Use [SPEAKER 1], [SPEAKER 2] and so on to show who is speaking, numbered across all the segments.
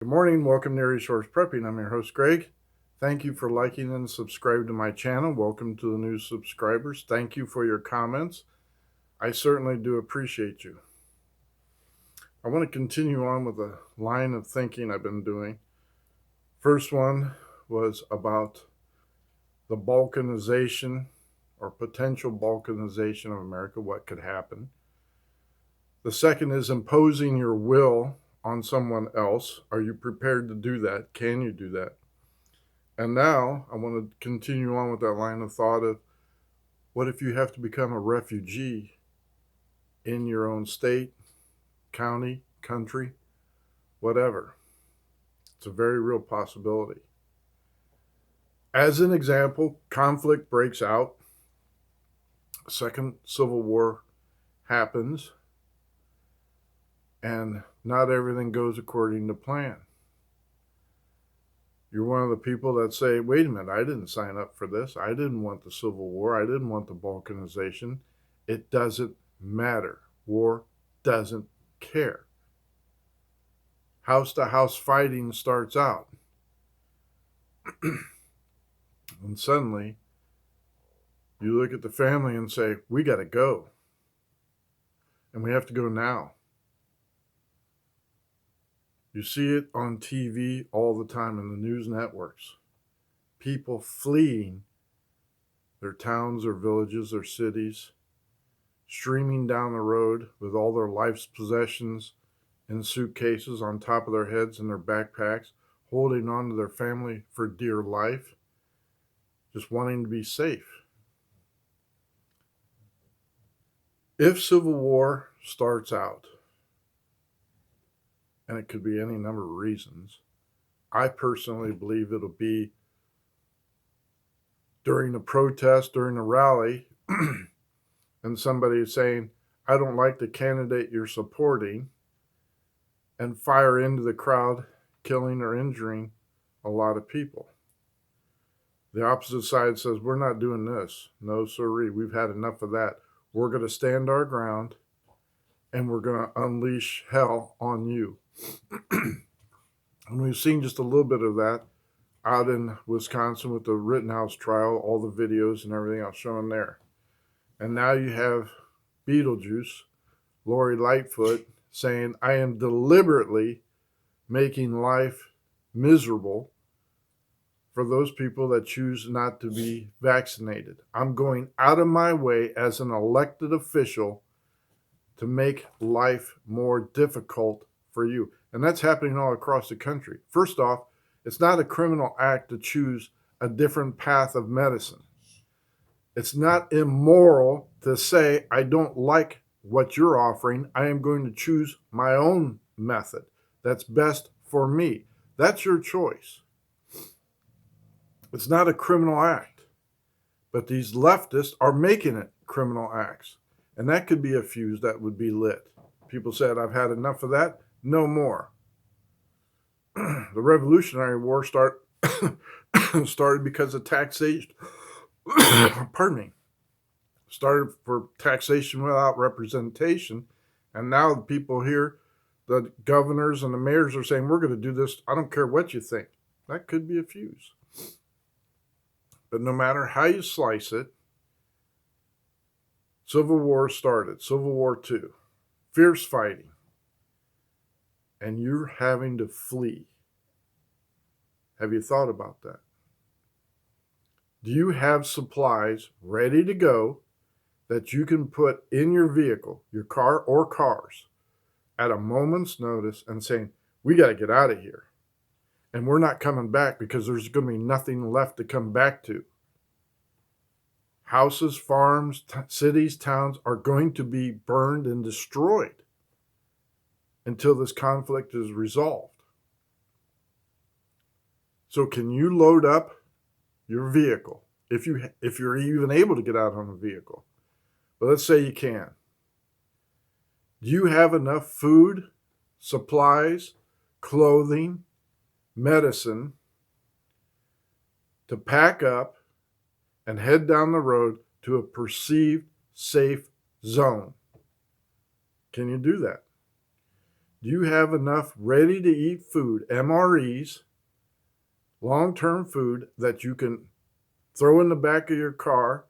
[SPEAKER 1] Good morning. Welcome to Resource Prepping. I'm your host, Greg. Thank you for liking and subscribing to my channel. Welcome to the new subscribers. Thank you for your comments. I certainly do appreciate you. I want to continue on with a line of thinking I've been doing. First one was about the balkanization or potential balkanization of America, what could happen. The second is imposing your will on someone else. Are you prepared to do that? Can you do that? And now I want to continue on with that line of thought of what if you have to become a refugee in your own state, county, country, whatever? It's a very real possibility. As an example, conflict breaks out, a second civil war happens, and not everything goes according to plan. You're one of the people that say, wait a minute, I didn't sign up for this. I didn't want the Civil War. I didn't want the balkanization. It doesn't matter. War doesn't care. House to house fighting starts out. And suddenly, you look at the family and say, we got to go. And we have to go now. You see it on TV all the time in the news networks. People fleeing their towns or villages or cities, streaming down the road with all their life's possessions in suitcases on top of their heads and their backpacks, holding on to their family for dear life, just wanting to be safe. If civil war starts out, and it could be any number of reasons, I personally believe it'll be during a protest, during a rally, and somebody is saying, I don't like the candidate you're supporting, and fire into the crowd, killing or injuring a lot of people. The opposite side says, we're not doing this. No, sirree, we've had enough of that. We're going to stand our ground, and we're going to unleash hell on you. And we've seen just a little bit of that out in Wisconsin with the Rittenhouse trial, all the videos and everything else shown there. And now you have Beetlejuice, Lori Lightfoot, saying, I am deliberately making life miserable for those people that choose not to be vaccinated. I'm going out of my way as an elected official to make life more difficult for you. And that's happening all across the country. First off, it's not a criminal act to choose a different path of medicine. It's not immoral to say, I don't like what you're offering. I am going to choose my own method that's best for me. That's your choice. It's not a criminal act. But these leftists are making it criminal acts. And that could be a fuse that would be lit. People said, I've had enough of that. No more. The Revolutionary War started because of taxation. Pardon me. Started for taxation without representation. And now the people here, the governors and the mayors are saying, we're going to do this. I don't care what you think. That could be a fuse. But no matter how you slice it, Civil War started, Civil War II, fierce fighting, and you're having to flee. Have you thought about that? Do you have supplies ready to go that you can put in your vehicle, your car or cars, at a moment's notice and saying, we got to get out of here. And we're not coming back because there's going to be nothing left to come back to. Houses, farms, cities, towns are going to be burned and destroyed until this conflict is resolved. So can you load up your vehicle if you're even able to get out on a vehicle? But let's say you can. Do you have enough food, supplies, clothing, medicine to pack up and head down the road to a perceived safe zone? Can you do that? Do you have enough ready to eat food, MREs, long term food, that you can throw in the back of your car,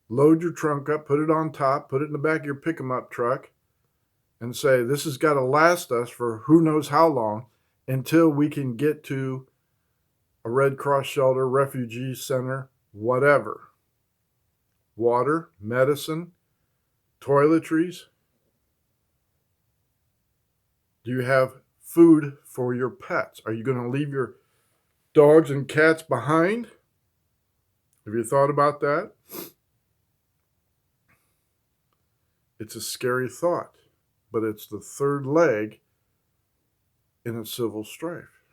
[SPEAKER 1] load your trunk up, put it on top, put it in the back of your pick 'em up truck, and say, this has got to last us for who knows how long until we can get to a Red Cross shelter, refugee center, whatever. Water, medicine, toiletries. Do you have food for your pets? Are you going to leave your dogs and cats behind? Have you thought about that? It's a scary thought, but it's the third leg in a civil strife.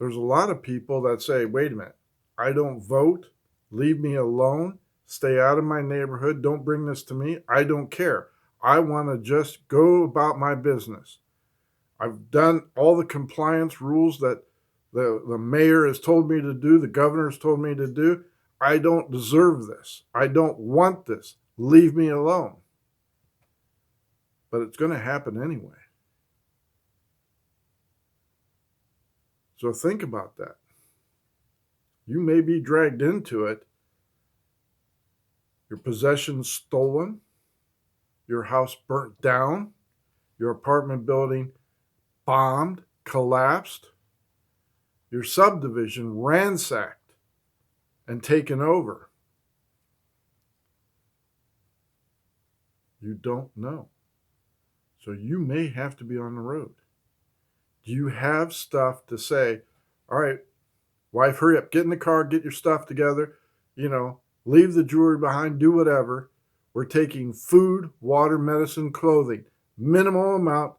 [SPEAKER 1] There's a lot of people that say, wait a minute, I don't vote, leave me alone, stay out of my neighborhood, don't bring this to me, I don't care. I want to just go about my business. I've done all the compliance rules that the mayor has told me to do, the governor has told me to do. I don't deserve this. I don't want this. Leave me alone. But it's going to happen anyway. So think about that. You may be dragged into it, your possessions stolen, your house burnt down, your apartment building bombed, collapsed, your subdivision ransacked and taken over. You don't know. So you may have to be on the road. Do you have stuff to say, all right, wife, hurry up, get in the car, get your stuff together, leave the jewelry behind, do whatever. We're taking food, water, medicine, clothing, minimal amount,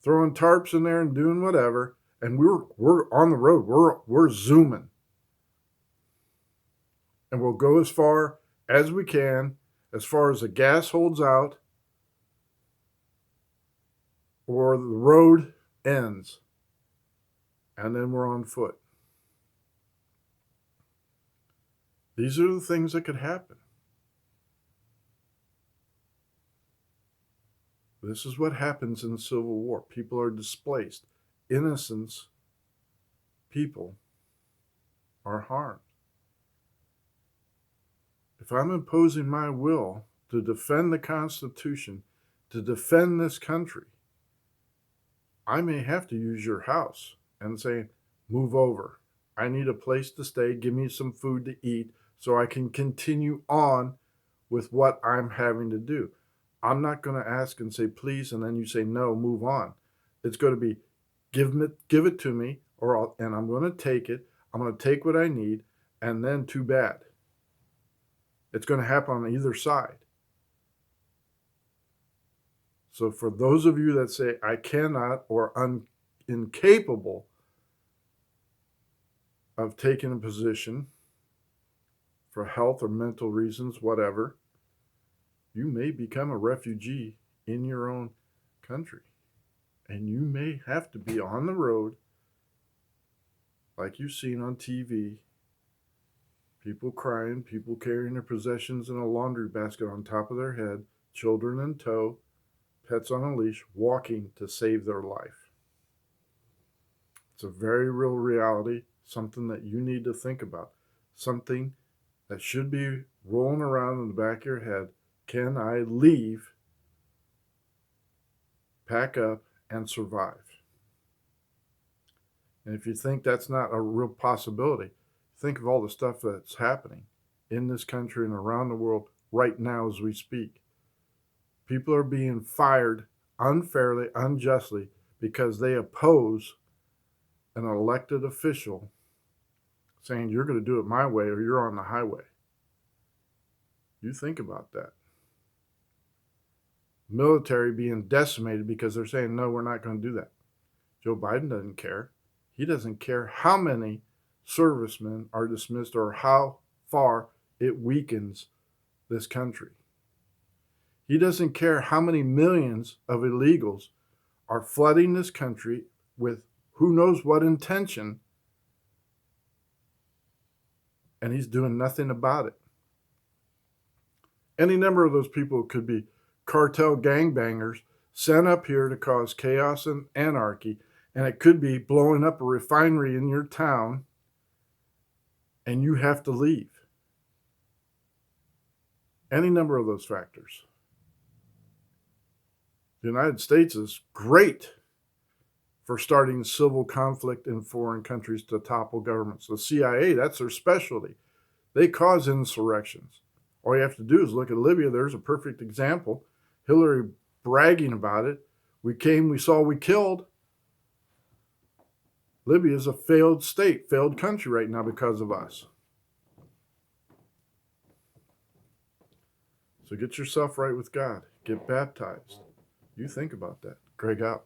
[SPEAKER 1] throwing tarps in there and doing whatever, and we're on the road. We're zooming. And we'll go as far as we can, as far as the gas holds out or the road ends. And then we're on foot. These are the things that could happen. This is what happens in the Civil War. People are displaced. Innocent people are harmed. If I'm imposing my will to defend the Constitution, to defend this country, I may have to use your house and say, move over. I need a place to stay. Give me some food to eat so I can continue on with what I'm having to do. I'm not going to ask and say, please, and then you say, no, move on. It's going to be, give it to me, and I'm going to take it. I'm going to take what I need, and then too bad. It's going to happen on either side. So for those of you that say, I cannot or I'm incapable of taking a position for health or mental reasons, whatever, you may become a refugee in your own country. And you may have to be on the road, like you've seen on TV, people crying, people carrying their possessions in a laundry basket on top of their head, children in tow, pets on a leash, walking to save their life. It's a very real reality, something that you need to think about, something that should be rolling around in the back of your head. Can I leave, pack up, and survive? And if you think that's not a real possibility, think of all the stuff that's happening in this country and around the world right now as we speak. People are being fired unfairly, unjustly, because they oppose an elected official saying, you're going to do it my way or you're on the highway. You think about that. Military being decimated because they're saying, no, we're not going to do that. Joe Biden doesn't care. He doesn't care how many servicemen are dismissed or how far it weakens this country. He doesn't care how many millions of illegals are flooding this country with who knows what intention, and he's doing nothing about it. Any number of those people could be cartel gangbangers sent up here to cause chaos and anarchy, and it could be blowing up a refinery in your town, and you have to leave. Any number of those factors. The United States is great for starting civil conflict in foreign countries to topple governments. The CIA, that's their specialty. They cause insurrections. All you have to do is look at Libya. There's a perfect example. Hillary bragging about it. We came, we saw, we killed. Libya is a failed state, failed country right now because of us. So get yourself right with God. Get baptized. You think about that. Greg out.